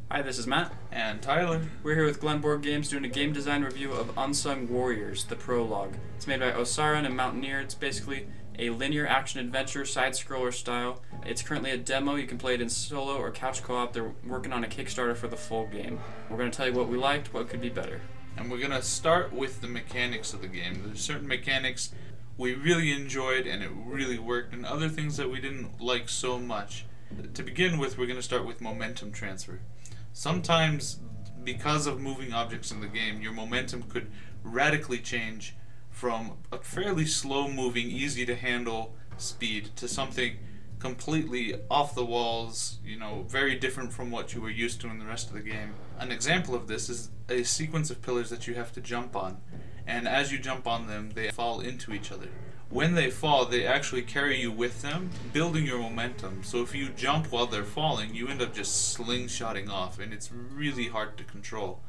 Hi, this is Matt. And Tyler. We're here with Glen Board Games doing a game design review of Unsung Warriors, the prologue. It's made by Osarion and Mountaineer. It's basically a linear action-adventure, side-scroller style. It's currently a demo. You can play it in solo or couch co-op. They're working on a Kickstarter for the full game. We're going to tell you what we liked, what could be better. And we're going to start with the mechanics of the game. There's certain mechanics we really enjoyed and it really worked, and other things that we didn't like so much. To begin with, we're going to start with momentum transfer. Sometimes, because of moving objects in the game, your momentum could radically change from a fairly slow-moving, easy-to-handle speed to something completely off the walls, very different from what you were used to in the rest of the game. An example of this is a sequence of pillars that you have to jump on, and as you jump on them, they fall into each other. When they fall, they actually carry you with them, building your momentum. So if you jump while they're falling, you end up just slingshotting off, and it's really hard to control.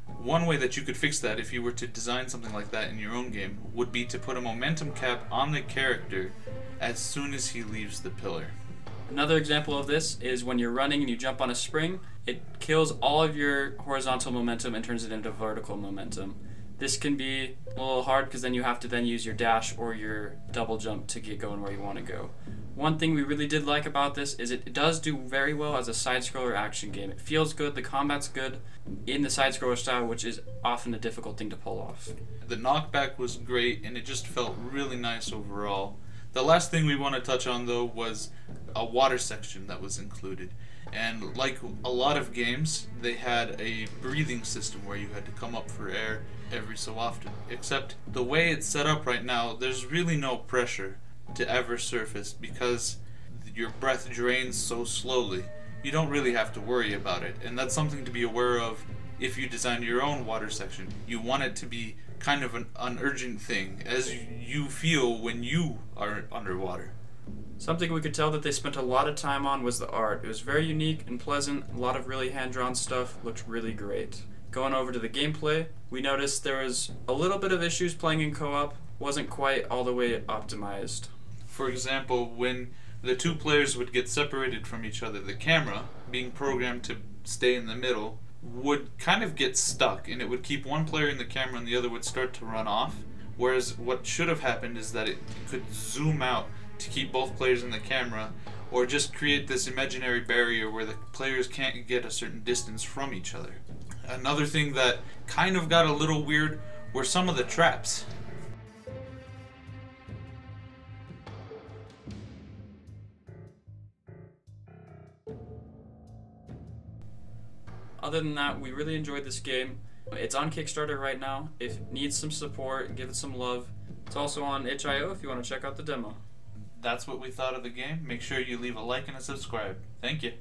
One way that you could fix that, if you were to design something like that in your own game, would be to put a momentum cap on the character as soon as he leaves the pillar. Another example of this is when you're running and you jump on a spring, it kills all of your horizontal momentum and turns it into vertical momentum. This can be a little hard because then you have to then use your dash or your double jump to get going where you want to go. One thing we really did like about this is it does do very well as a side-scroller action game. It feels good, the combat's good in the side-scroller style, which is often a difficult thing to pull off. The knockback was great and it just felt really nice overall. The last thing we want to touch on though was a water section that was included. And like a lot of games, they had a breathing system where you had to come up for air every so often. Except the way it's set up right now, there's really no pressure to ever surface because your breath drains so slowly. You don't really have to worry about it, and that's something to be aware of if you design your own water section. You want it to be kind of an urgent thing, as you feel when you are underwater. Something we could tell that they spent a lot of time on was the art. It was very unique and pleasant, a lot of really hand-drawn stuff, looked really great. Going over to the gameplay, we noticed there was a little bit of issues playing in co-op, wasn't quite all the way optimized. For example, when the two players would get separated from each other, the camera, being programmed to stay in the middle, would kind of get stuck, and it would keep one player in the camera and the other would start to run off. Whereas what should have happened is that it could zoom out to keep both players in the camera, or just create this imaginary barrier where the players can't get a certain distance from each other. Another thing that kind of got a little weird were some of the traps. Other than that, we really enjoyed this game. It's on Kickstarter right now. If it needs some support, give it some love. It's also on itch.io if you want to check out the demo. That's what we thought of the game. Make sure you leave a like and a subscribe. Thank you.